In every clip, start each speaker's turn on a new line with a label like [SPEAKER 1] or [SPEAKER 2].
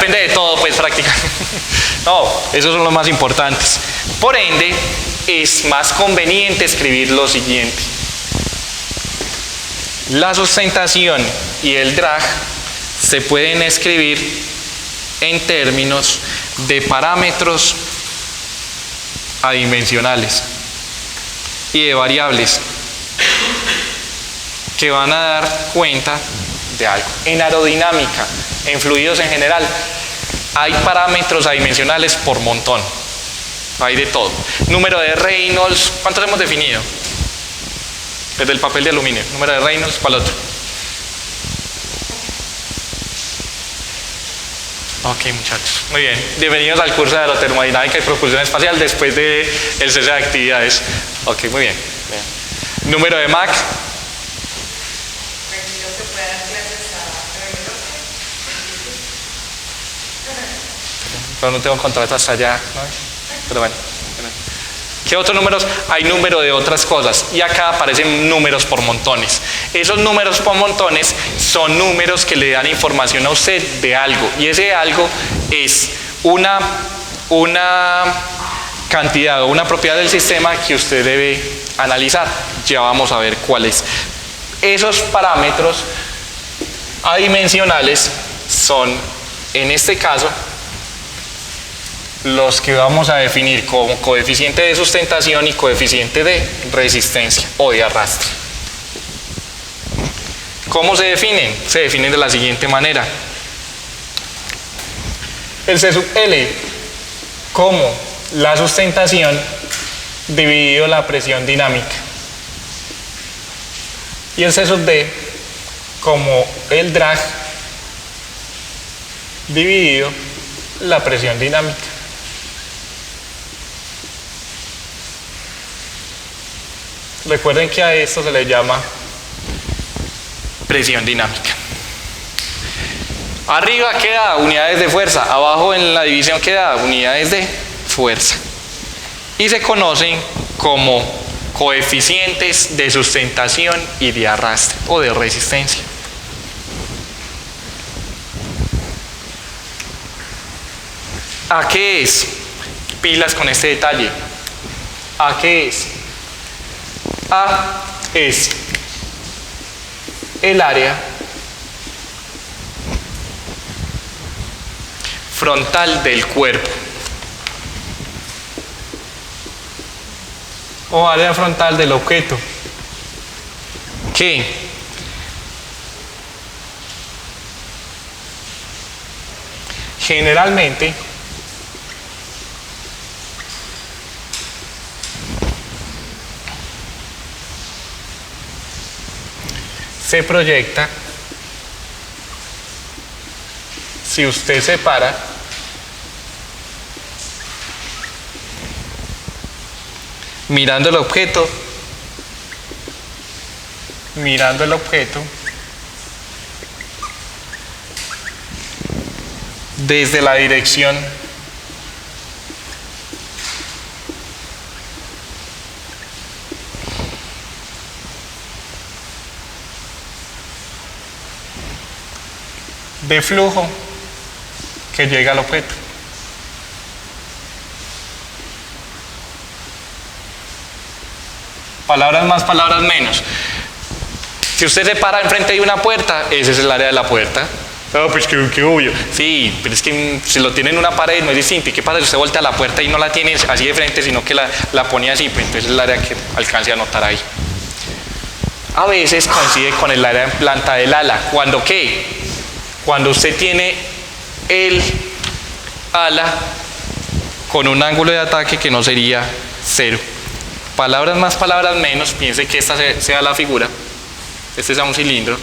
[SPEAKER 1] depende de todo, pues prácticamente. No, esos son los más importantes. Por ende, es más conveniente escribir lo siguiente. La sustentación y el drag se pueden escribir en términos de parámetros adimensionales y de variables que van a dar cuenta de algo. En aerodinámica, en fluidos en general, hay parámetros adimensionales por montón. Hay de todo. Número de Reynolds, ¿cuántos hemos definido? Desde el papel de aluminio. Número de Reynolds, ¿cuál otro? Ok, muchachos. Muy bien. Bienvenidos al curso de aerotermodinámica y propulsión espacial después del cese de actividades. Ok, muy bien. Bien. Número de Mach. Pero no tengo contrato hasta allá, ¿no? Pero bueno. ¿Qué otros números? Hay número de otras cosas y acá aparecen números por montones. Esos números por montones son números que le dan información a usted de algo y ese algo es una cantidad o una propiedad del sistema que usted debe analizar. Ya vamos a ver cuál es. Esos parámetros adimensionales son, en este caso, los que vamos a definir como coeficiente de sustentación y coeficiente de resistencia o de arrastre. ¿Cómo se definen? Se definen de la siguiente manera. El C sub L como la sustentación dividido la presión dinámica. Y el C sub D como el drag dividido la presión dinámica. Recuerden que a esto se le llama presión dinámica. Arriba queda unidades de fuerza, abajo en la división queda unidades de fuerza. Y se conocen como coeficientes de sustentación y de arrastre o de resistencia. ¿A qué es? Pilas con este detalle. ¿A qué es? A es el área frontal del cuerpo o área frontal del objeto que generalmente se proyecta si usted separa mirando el objeto desde la dirección de flujo que llega al objeto. Palabras más, palabras menos. Si usted se para enfrente de una puerta, ese es el área de la puerta. No, pues que obvio. Sí, pero es que si lo tiene en una pared no es distinto. ¿Y qué pasa si usted voltea la puerta y no la tiene así de frente, sino que la pone así? Pues entonces es el área que alcance a notar ahí. A veces coincide con el área en planta del ala. ¿Cuándo qué? Cuando usted tiene el ala con un ángulo de ataque que no sería 0. Palabras más, palabras menos. Piense que esta sea la figura. Este sea un cilindro.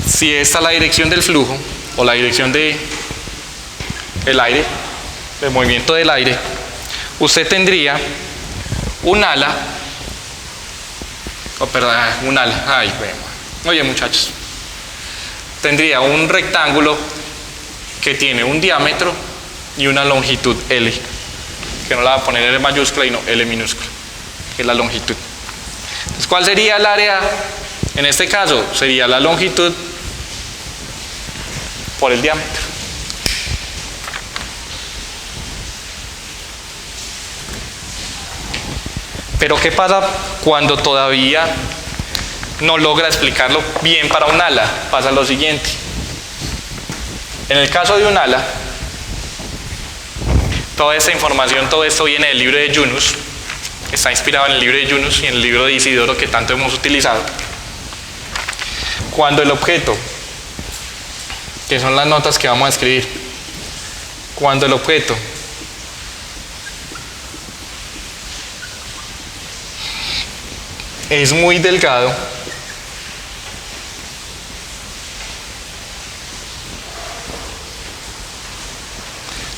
[SPEAKER 1] Si esta es la dirección del flujo o la dirección del aire, del movimiento del aire, usted tendría un ala, ay, bueno. Oye, muchachos, tendría un rectángulo que tiene un diámetro y una longitud L, que no la va a poner L mayúscula y no L minúscula, que es la longitud. Entonces, ¿cuál sería el área? En este caso sería la longitud por el diámetro. Pero ¿qué pasa cuando todavía no logra explicarlo bien para un ala? Pasa lo siguiente. En el caso de un ala, toda esta información, todo esto viene del libro de Yunus, está inspirado en el libro de Yunus y en el libro de Isidoro que tanto hemos utilizado. Cuando el objeto, que son las notas que vamos a escribir, cuando el objeto es muy delgado,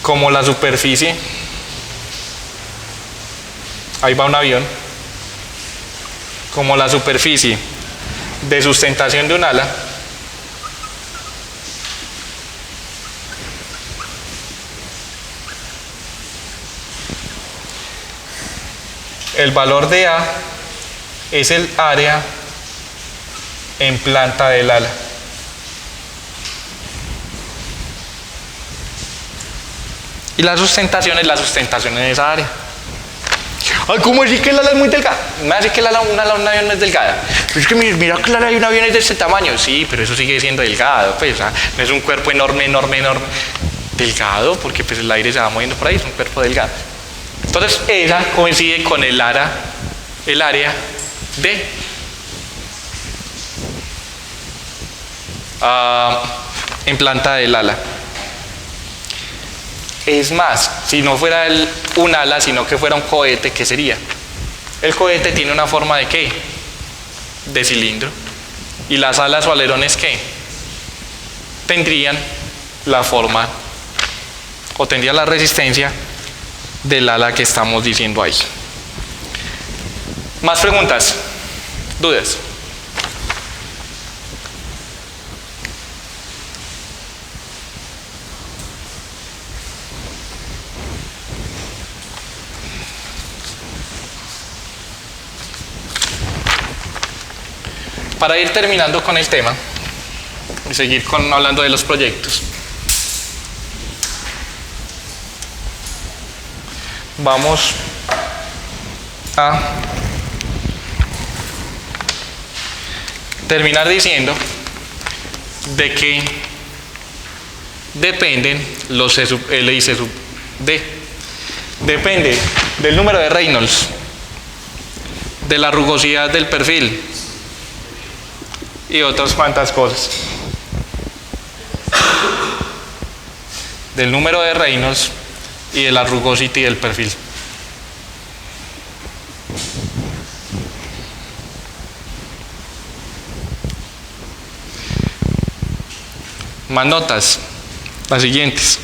[SPEAKER 1] como la superficie, ahí va un avión, como la superficie de sustentación de un ala, el valor de A es el área en planta del ala. Y la sustentación es en esa área. Ay, ¿cómo decir que el ala es muy delgada? Me va a decir que un avión no es delgada. Pero es que mira que el ala de un avión es de este tamaño. Sí, pero eso sigue siendo delgado. Pues, no es un cuerpo enorme. Delgado, porque pues el aire se va moviendo por ahí, es un cuerpo delgado. Entonces, esa coincide con el área de en planta del ala. Es más, si no fuera un ala, sino que fuera un cohete, ¿qué sería? El cohete tiene una forma de ¿qué? De cilindro. ¿Y las alas o alerones qué? Tendrían la forma o tendrían la resistencia del ala que estamos diciendo ahí. ¿Más preguntas? ¿Dudas? Para ir terminando con el tema y seguir hablando de los proyectos, vamos a terminar diciendo de que dependen los C sub L y C sub D. Depende del número de Reynolds, de la rugosidad del perfil y otras cuantas cosas. Del número de Reynolds y de la rugosity del perfil. Más notas, las siguientes.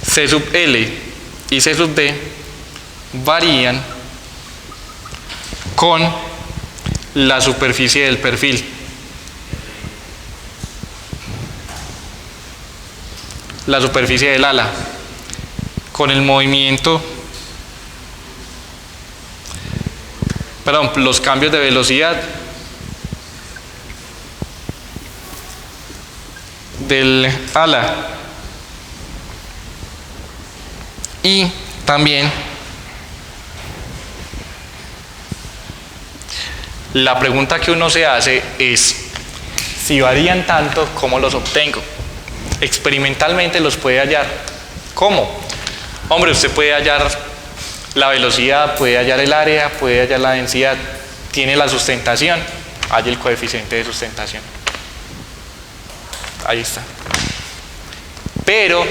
[SPEAKER 1] C sub L y C sub D varían con la superficie del perfil. La superficie del ala, con el movimiento, los cambios de velocidad del ala y también la pregunta que uno se hace es si varían tanto, ¿cómo los obtengo? Experimentalmente los puede hallar. ¿Cómo? Hombre, usted puede hallar la velocidad, puede hallar el área, puede hallar la densidad, tiene la sustentación, halla el coeficiente de sustentación. Ahí está. Pero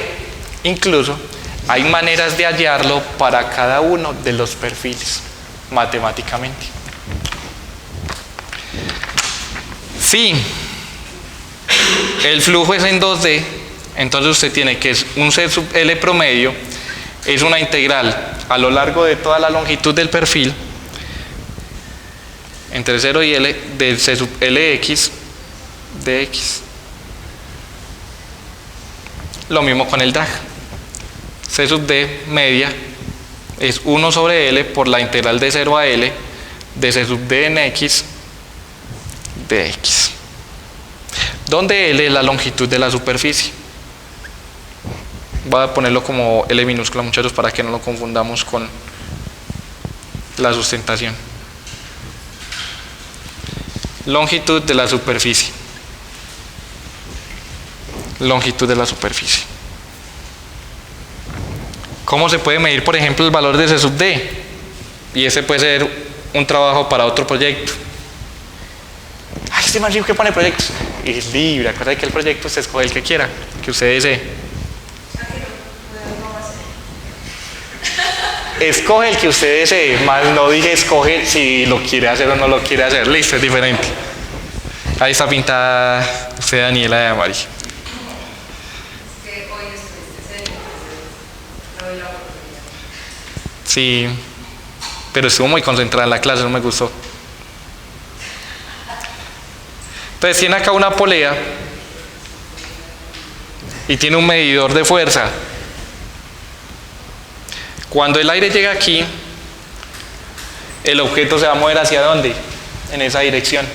[SPEAKER 1] incluso hay maneras de hallarlo para cada uno de los perfiles matemáticamente. Si el flujo es en 2D, entonces usted tiene que un C sub L promedio es una integral a lo largo de toda la longitud del perfil entre 0 y L del C sub Lx de x. Lo mismo con el drag. C sub D media es 1 sobre L por la integral de 0 a L de C sub D en x de x. donde L es la longitud de la superficie. Voy a ponerlo como L minúscula, muchachos, para que no lo confundamos con la sustentación. Longitud de la superficie. Longitud de la superficie. ¿Cómo se puede medir, por ejemplo, el valor de C sub D? Y ese puede ser un trabajo para otro proyecto. Ay, este man que pone proyectos. Y es libre, acuérdate que el proyecto usted escoge el que quiera, que usted desee. Escoge el que usted desee, más no dije escoge si lo quiere hacer o no lo quiere hacer. Listo, es diferente. Ahí está pintada usted, Daniela, de amarillo. Sí, pero estuvo muy concentrada en la clase, no me gustó. Entonces tiene acá una polea y tiene un medidor de fuerza. Cuando el aire llega aquí, el objeto se va a mover ¿hacia dónde? En esa dirección.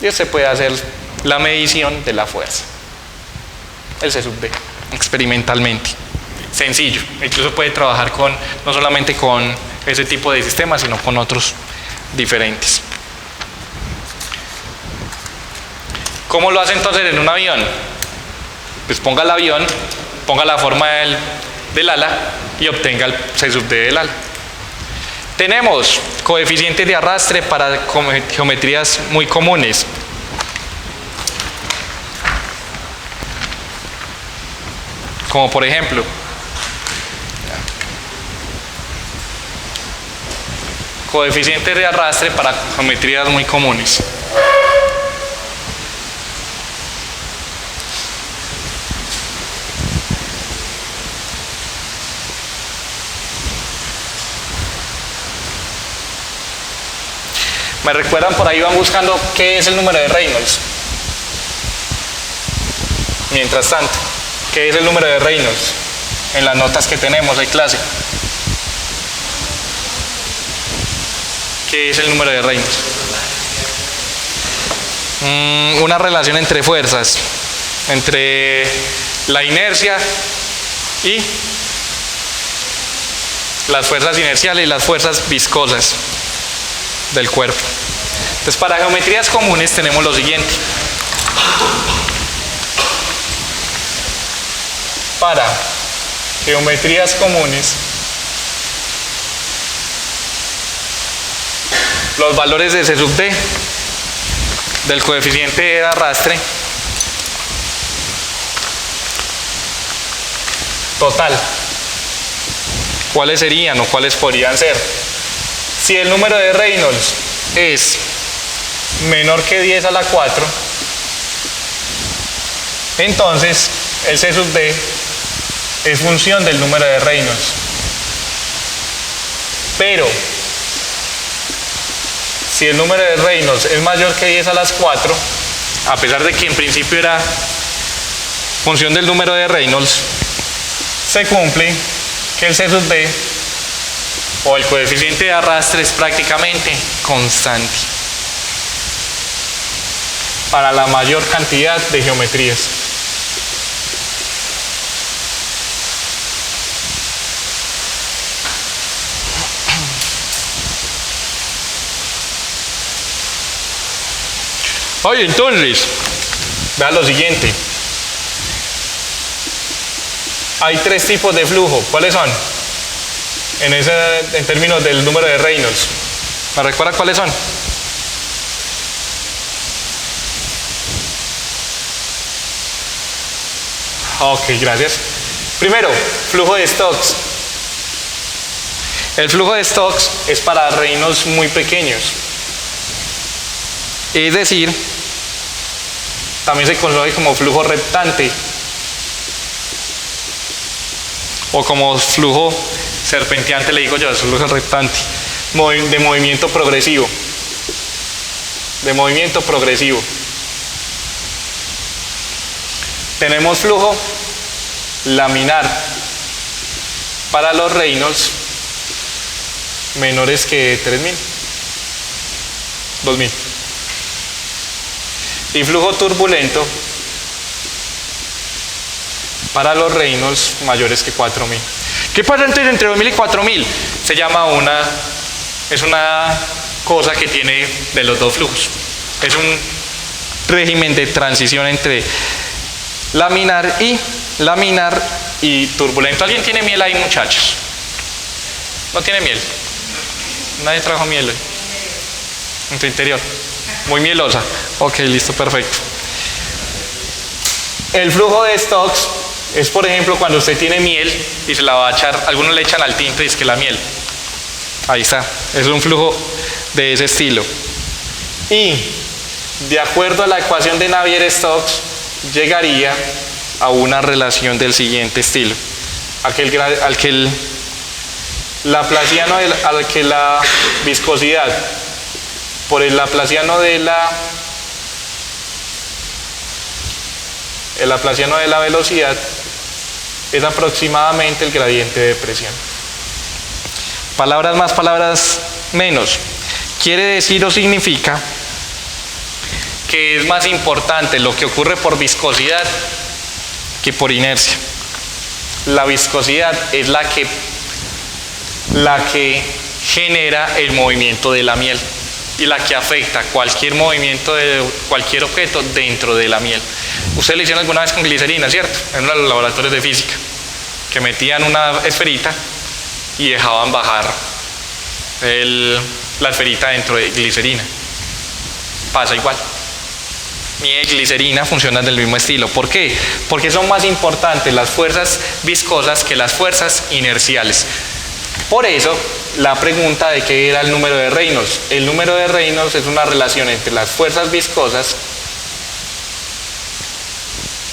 [SPEAKER 1] Y se puede hacer la medición de la fuerza. El C sub D, experimentalmente. Sencillo. Incluso puede trabajar con, no solamente con ese tipo de sistemas, sino con otros diferentes. ¿Cómo lo hace entonces en un avión? Pues ponga el avión, ponga la forma del ala y obtenga el C sub D del ala. Tenemos coeficientes de arrastre para geometrías muy comunes. Como por ejemplo, coeficientes de arrastre para geometrías muy comunes. ¿Me recuerdan? Por ahí van buscando qué es el número de Reynolds. Mientras tanto, ¿qué es el número de Reynolds? En las notas que tenemos de clase. ¿Qué es el número de Reynolds? Una relación entre fuerzas, entre la inercia y las fuerzas inerciales y las fuerzas viscosas del cuerpo. Entonces, para geometrías comunes tenemos lo siguiente. Para geometrías comunes, los valores de C sub D del coeficiente de arrastre total, ¿cuáles serían o cuáles podrían ser? Si el número de Reynolds es menor que 10 a la 4, entonces el C sub D es función del número de Reynolds. Pero si el número de Reynolds es mayor que 10 a las 4, a pesar de que en principio era función del número de Reynolds, se cumple que el C sub D o el coeficiente de arrastre es prácticamente constante para la mayor cantidad de geometrías. Oye, entonces, vean lo siguiente. Hay tres tipos de flujo. ¿Cuáles son? En términos del número de Reynolds. ¿Me recuerda cuáles son? Ok, gracias. Primero, flujo de Stokes. El flujo de Stokes es para Reynolds muy pequeños. Es decir, también se conoce como flujo reptante o como flujo serpenteante, le digo yo, es flujo reptante, de movimiento progresivo. De movimiento progresivo. Tenemos flujo laminar para los Reynolds menores que 3000, 2000. y flujo turbulento para los Reynolds mayores que 4000. ¿Qué pasa entonces entre 2000 y 4000? Se llama es una cosa que tiene de los dos flujos. Es un régimen de transición entre laminar y turbulento. ¿Alguien tiene miel ahí, muchachos? ¿No tiene miel? ¿Nadie trajo miel hoy? En tu interior. Muy mielosa. Ok, listo, perfecto. El flujo de Stokes es, por ejemplo, cuando usted tiene miel y se la va a echar, algunos le echan al tinto y es que la miel. Ahí está. Es un flujo de ese estilo. Y de acuerdo a la ecuación de Navier-Stokes, llegaría a una relación del siguiente estilo. Al que la viscosidad por el laplaciano de la velocidad es aproximadamente el gradiente de presión. Palabras más, palabras menos. Quiere decir o significa que es más importante lo que ocurre por viscosidad que por inercia. La viscosidad es la que genera el movimiento de la miel y la que afecta cualquier movimiento de cualquier objeto dentro de la miel. Ustedes lo hicieron alguna vez con glicerina, ¿cierto? En los laboratorios de física, que metían una esferita y dejaban bajar la esferita dentro de glicerina. Pasa igual. Miel y glicerina funcionan del mismo estilo. ¿Por qué? Porque son más importantes las fuerzas viscosas que las fuerzas inerciales. Por eso, la pregunta de qué era el número de Reynolds. El número de Reynolds es una relación entre las fuerzas viscosas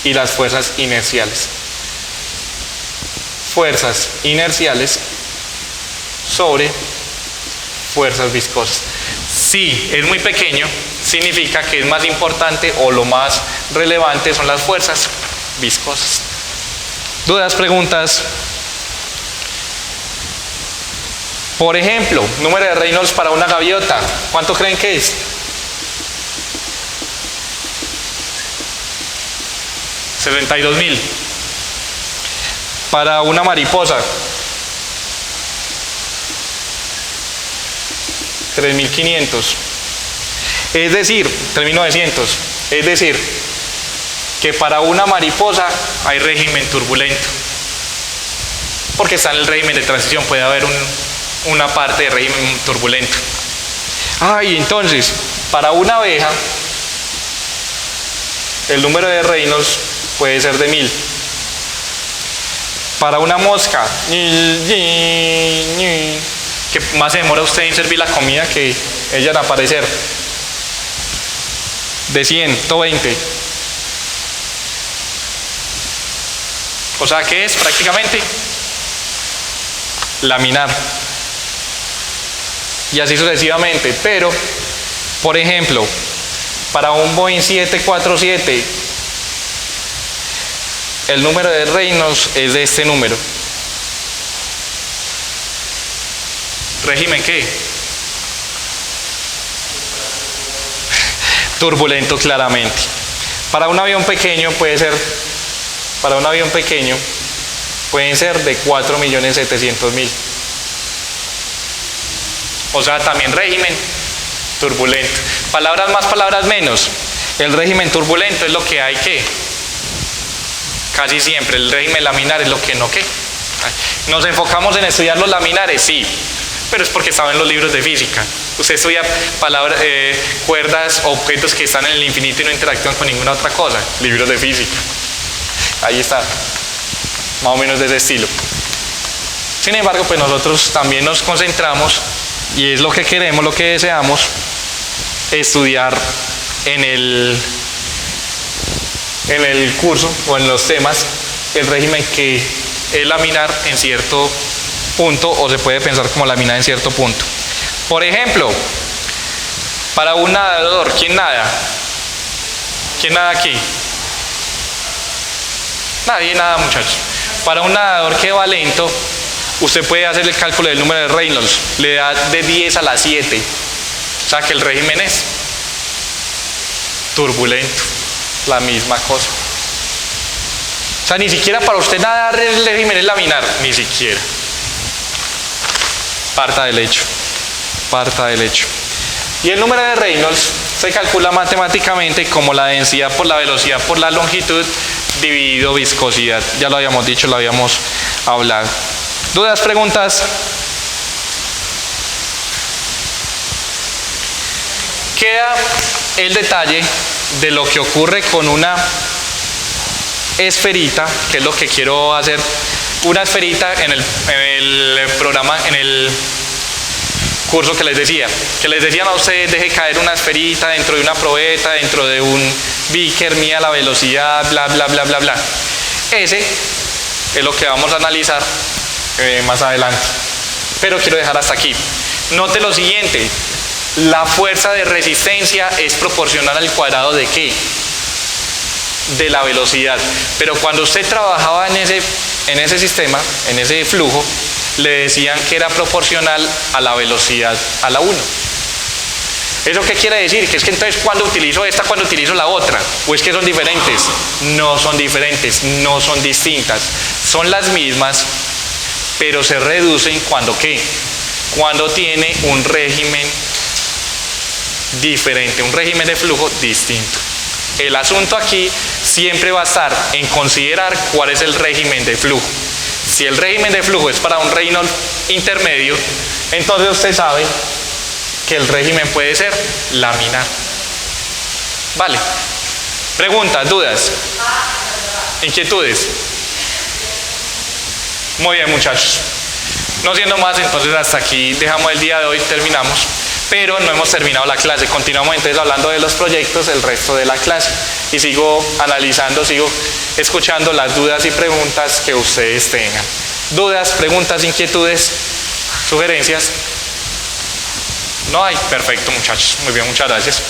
[SPEAKER 1] y las fuerzas inerciales. Fuerzas inerciales sobre fuerzas viscosas. Si es muy pequeño, significa que es más importante o lo más relevante son las fuerzas viscosas. ¿Dudas, preguntas? Por ejemplo, número de Reynolds para una gaviota. ¿Cuánto creen que es? 62.000. Para una mariposa, 3.500. Es decir, 3.900. Es decir, que para una mariposa hay régimen turbulento. Porque está en el régimen de transición, puede haber una parte de régimen turbulento. Y entonces, para una abeja, el número de Reynolds puede ser de 1000. Para una mosca, que más se demora usted en servir la comida que ella en aparecer, de 120. O sea que es prácticamente laminar. Y así sucesivamente. Pero, por ejemplo, para un Boeing 747, el número de Reynolds es de este número. ¿Régimen qué? Turbulento, claramente. Para un avión pequeño pueden ser de 4.700.000. O sea, también régimen turbulento. Palabras más, palabras menos. El régimen turbulento es lo que hay que. Casi siempre. El régimen laminar es lo que no que. ¿Nos enfocamos en estudiar los laminares? Sí. Pero es porque estaba en los libros de física. Usted estudia cuerdas, objetos que están en el infinito y no interactúan con ninguna otra cosa. Libros de física. Ahí está. Más o menos de ese estilo. Sin embargo, pues nosotros también nos concentramos, y es lo que queremos, lo que deseamos, estudiar en el curso o en los temas el régimen que es laminar en cierto punto, o se puede pensar como laminar en cierto punto. Por ejemplo, para un nadador, ¿quién nada? ¿Quién nada aquí? Nadie nada, muchachos. Para un nadador que va lento, usted puede hacer el cálculo del número de Reynolds, le da de 10 a la 7, o sea que el régimen es turbulento, la misma cosa. O sea, ni siquiera para usted nadar el régimen es laminar, ni siquiera. Parta del hecho, parta del hecho. Y el número de Reynolds se calcula matemáticamente como la densidad por la velocidad por la longitud dividido viscosidad. Ya lo habíamos dicho, lo habíamos hablado. ¿Dudas, preguntas? Queda el detalle de lo que ocurre con una esferita, que es lo que quiero hacer. Una esferita en el programa, en el curso que les decía a ustedes, deje caer una esferita dentro de una probeta, dentro de un beaker, mida la velocidad, bla, bla, bla, bla, bla. Ese es lo que vamos a analizar más adelante. Pero quiero dejar hasta aquí. Note lo siguiente, la fuerza de resistencia es proporcional al cuadrado de ¿qué? De la velocidad. Pero cuando usted trabajaba en ese sistema, en ese flujo, le decían que era proporcional a la velocidad a la 1. ¿Eso qué quiere decir? Que es que entonces cuando utilizo esta, cuando utilizo la otra, o es que son diferentes. No son diferentes, no son distintas, son las mismas, pero se reducen cuando ¿qué? Cuando tiene un régimen diferente, un régimen de flujo distinto. El asunto aquí siempre va a estar en considerar cuál es el régimen de flujo. Si el régimen de flujo es para un Reynolds intermedio, entonces usted sabe que el régimen puede ser laminar. Vale. Preguntas, dudas, inquietudes. Muy bien, muchachos. No siendo más, entonces hasta aquí dejamos el día de hoy, terminamos. Pero no hemos terminado la clase. Continuamos entonces hablando de los proyectos el resto de la clase. Y sigo analizando, sigo escuchando las dudas y preguntas que ustedes tengan. ¿Dudas, preguntas, inquietudes, sugerencias? ¿No hay? Perfecto, muchachos. Muy bien, muchas gracias.